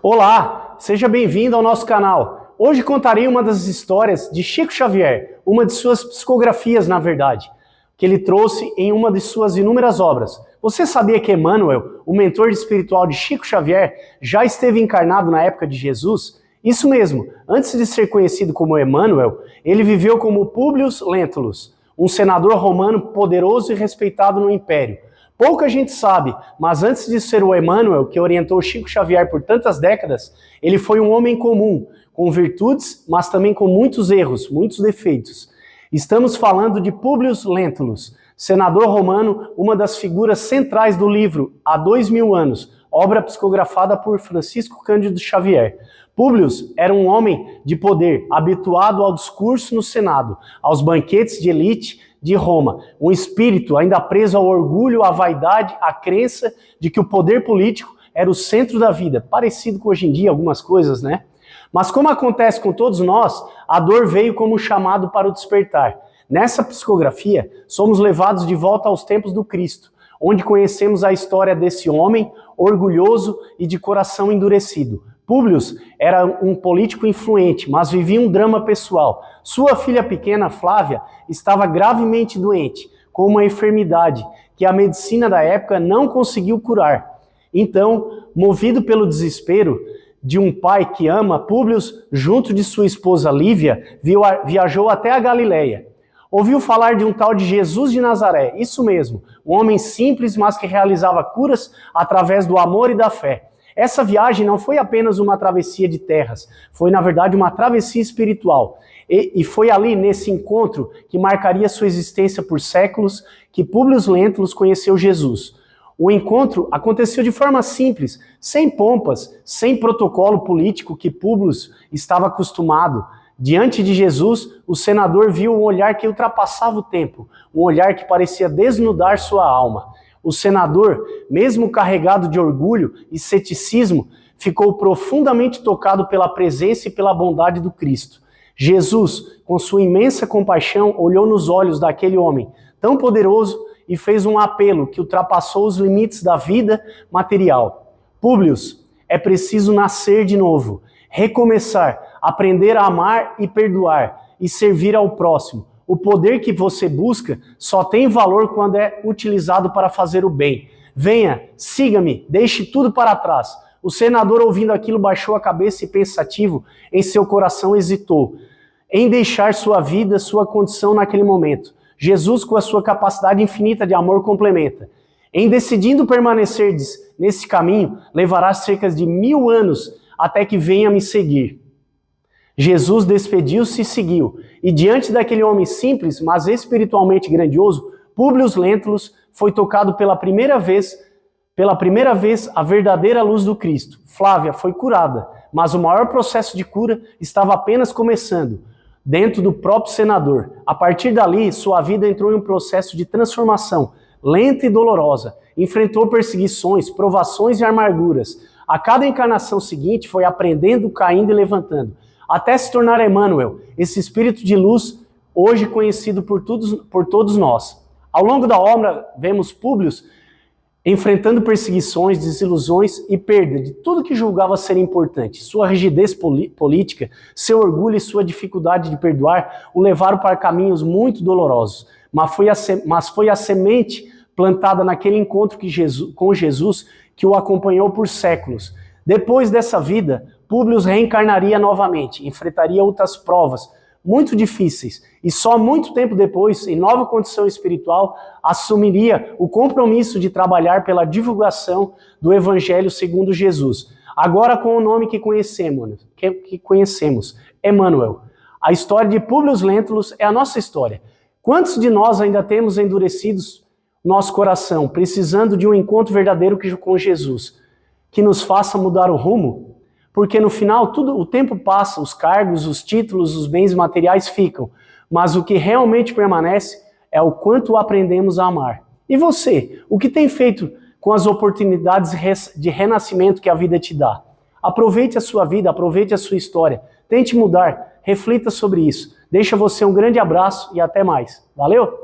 Olá, seja bem-vindo ao nosso canal. Hoje contarei uma das histórias de Chico Xavier, uma de suas psicografias, na verdade, que ele trouxe em uma de suas inúmeras obras. Você sabia que Emmanuel, o mentor espiritual de Chico Xavier, já esteve encarnado na época de Jesus? Isso mesmo, antes de ser conhecido como Emmanuel, ele viveu como Públio Lentulus, um senador romano poderoso e respeitado no Império. Pouca gente sabe, mas antes de ser o Emmanuel, que orientou Chico Xavier por tantas décadas, ele foi um homem comum, com virtudes, mas também com muitos erros, muitos defeitos. Estamos falando de Públio Lentulus, senador romano, uma das figuras centrais do livro Há 2000 anos, obra psicografada por Francisco Cândido Xavier. Públio era um homem de poder, habituado ao discurso no Senado, aos banquetes de elite de Roma, um espírito ainda preso ao orgulho, à vaidade, à crença de que o poder político era o centro da vida, parecido com hoje em dia algumas coisas, né? Mas como acontece com todos nós, a dor veio como um chamado para o despertar. Nessa psicografia, somos levados de volta aos tempos do Cristo, onde conhecemos a história desse homem orgulhoso e de coração endurecido. Públio era um político influente, mas vivia um drama pessoal. Sua filha pequena, Flávia, estava gravemente doente, com uma enfermidade que a medicina da época não conseguiu curar. Então, movido pelo desespero de um pai que ama, Públio, junto de sua esposa Lívia, viajou até a Galileia. Ouviu falar de um tal de Jesus de Nazaré, isso mesmo, um homem simples, mas que realizava curas através do amor e da fé. Essa viagem não foi apenas uma travessia de terras, foi na verdade uma travessia espiritual. E foi ali, nesse encontro, que marcaria sua existência por séculos, que Públio Lentulus conheceu Jesus. O encontro aconteceu de forma simples, sem pompas, sem protocolo político que Públio estava acostumado. Diante de Jesus, o senador viu um olhar que ultrapassava o tempo, um olhar que parecia desnudar sua alma. O senador, mesmo carregado de orgulho e ceticismo, ficou profundamente tocado pela presença e pela bondade do Cristo. Jesus, com sua imensa compaixão, olhou nos olhos daquele homem tão poderoso e fez um apelo que ultrapassou os limites da vida material. Públio, é preciso nascer de novo, recomeçar, aprender a amar e perdoar e servir ao próximo. O poder que você busca só tem valor quando é utilizado para fazer o bem. Venha, siga-me, deixe tudo para trás. O senador, ouvindo aquilo, baixou a cabeça e, pensativo, em seu coração hesitou em deixar sua vida, sua condição naquele momento. Jesus, com a sua capacidade infinita de amor, complementa. Em decidindo permanecer nesse caminho, levará cerca de 1000 anos até que venha me seguir. Jesus despediu-se e seguiu, e diante daquele homem simples, mas espiritualmente grandioso, Públio Lentulus foi tocado pela primeira vez a verdadeira luz do Cristo. Flávia foi curada, mas o maior processo de cura estava apenas começando, dentro do próprio senador. A partir dali, sua vida entrou em um processo de transformação, lenta e dolorosa. Enfrentou perseguições, provações e amarguras. A cada encarnação seguinte, foi aprendendo, caindo e levantando, até se tornar Emmanuel, esse espírito de luz, hoje conhecido por todos nós. Ao longo da obra, vemos Públio enfrentando perseguições, desilusões e perda de tudo que julgava ser importante. Sua rigidez política, seu orgulho e sua dificuldade de perdoar o levaram para caminhos muito dolorosos. Mas foi a semente plantada naquele encontro com Jesus que o acompanhou por séculos. Depois dessa vida, Públio reencarnaria novamente, enfrentaria outras provas muito difíceis e só muito tempo depois, em nova condição espiritual, assumiria o compromisso de trabalhar pela divulgação do Evangelho segundo Jesus, agora com o nome que conhecemos, Emmanuel. A história de Públio Lentulus é a nossa história. Quantos de nós ainda temos endurecidos nosso coração, precisando de um encontro verdadeiro com Jesus, que nos faça mudar o rumo? Porque no final o tempo passa, os cargos, os títulos, os bens materiais ficam, mas o que realmente permanece é o quanto aprendemos a amar. E você, o que tem feito com as oportunidades de renascimento que a vida te dá? Aproveite a sua vida, aproveite a sua história, tente mudar, reflita sobre isso. Deixa você um grande abraço e até mais. Valeu?